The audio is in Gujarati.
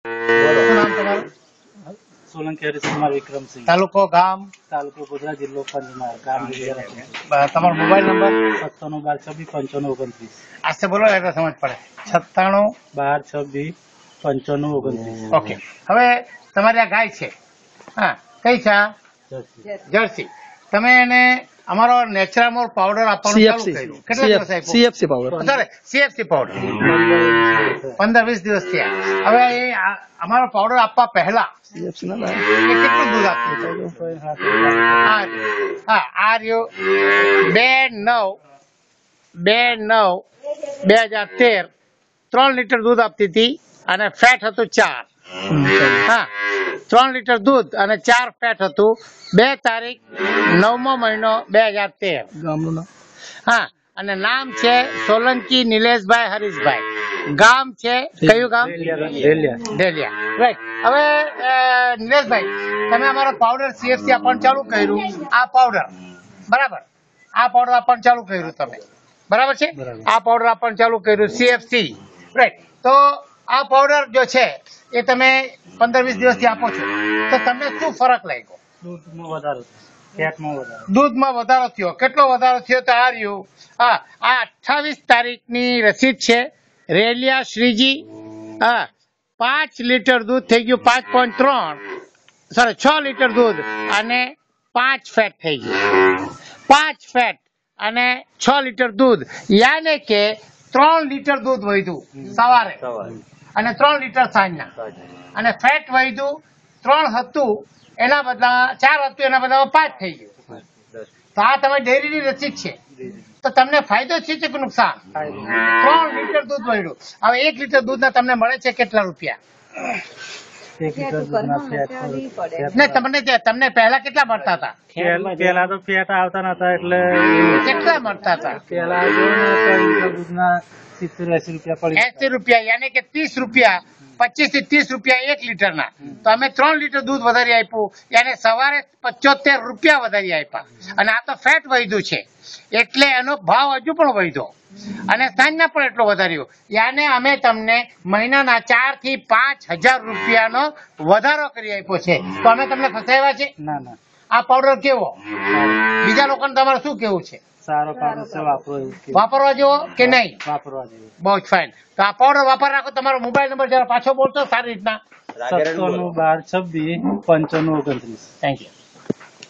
શું નામ તમારું? સોલંકી હરીશકુમાર વિક્રમસિંહ, તાલુકો, ગામ? તાલુકો ગોધરા, જિલ્લો પંચમહાલ, ગામ તમારો મોબાઈલ નંબર? 97 12 26 95 29. આસ્તે બોલો એટલે સમજ પડે. 97 12 26 95 29. ઓકે. હવે તમારી આ ગાય છે, હા, કઈ છે આ? જર્સી. તમે એને અમારો નેચરામોર પાવડર આપવાનું ચાલુ કર્યું, કેટલા દિવસ આપ્યું? CFC powder. sorry, CFC powder 15-20 દિવસ થયા. હવે એ અમારો પાવડર આપવા પહેલા CFC ના એ કેટલું દૂધ આપતું હતું? હા, આ રહ્યું 2/9/2013 3 લીટર દૂધ આપતી હતી અને ફેટ હતું 4. હા, 3 લીટર દૂધ અને 4 ફેટ હતું. 2 તારીખ 9મો મહિનો 2013. ગામનું નામ? હા, અને નામ છે સોલંકી નિલેશભાઈ હરીશભાઈ. ગામ છે કયું ગામ? ડેલિયા. રાઈટ. હવે નિલેશભાઈ, તમે અમારો પાવડર CFC આપવાનું ચાલુ કર્યું. આ પાવડર બરાબર, આ પાવડર આપવાનું ચાલુ કર્યું તમે, બરાબર છે? આ પાવડર આપવાનું ચાલુ કર્યું CFC, રાઈટ. તો આ પાવડર જો છે એ તમે 15-20 દિવસથી આપો છો, તો તમને શું ફરક લાગ્યો? દૂધમાં વધારો, ફેટમાં વધારો. દૂધમાં વધારો થયો. કેટલો વધારો થયો? તો આ રહ્યું. હા, આ 28 તારીખની રસીદ છે. રેલિયા શ્રીજી, હા, 5 લીટર દૂધ થઈ ગયું, 5.3, સોરી 6 લીટર દૂધ અને 5 ફેટ થઈ ગયું. 5 ફેટ અને 6 લીટર દૂધ, યાને કે 3 લીટર દૂધ વધ્યું સવારે અને 3 લીટર સાંજના, અને ફેટ વધ્યું 3 હતું એના બદલામાં 4 હતું એના બદલામાં 5 થઈ ગયું. તો આ તમારી ડેરીની રસીદ છે. તો તમને ફાયદો છે કે નુકસાન? 3 લીટર દૂધ મળ્યું. હવે 1 લીટર દૂધના તમને મળે છે કેટલા રૂપિયા? 1 લીટર દૂધના ફેટ ને તમને પહેલા કેટલા મળતા હતા? પેલા તો ફેટ આવતા નતા, એટલે કેટલા મળતા હતા? પેલા જો ને 3 લીટર દૂધના 70-80 રૂપિયા પડી. 80 રૂપિયા, યાની કે 30 રૂપિયા, 25 થી 30 રૂપિયા 1 લીટરના. તો અમે 3 લીટર દૂધ વધારી આપ્યું, યાને સવારે 75 રૂપિયા વધારી આપ્યા. અને આ તો ફેટ વધ્યું છે એટલે એનો ભાવ હજુ પણ વધ્યો, અને સાંજના પણ એટલો વધાર્યો. યાને અમે તમને મહિનાના 4 થી 5,000 રૂપિયાનો વધારો કરી આપ્યો છે. તો અમે તમને ફસાવ્યા છે? ના ના, આ પાવડર કેવો? બીજા લોકોને તમારે શું કેવું છે? સારો કામ છે, વાપરો એવું કે વાપરવા જેવો કે નહીં? વાપરવા જેવું. બહુ જ ફાઇન. તો આ પાવડર વાપર રાખો. તમારો મોબાઈલ નંબર જરા પાછો બોલશો સારી રીતના? 97 12 26 95 29. Thank you.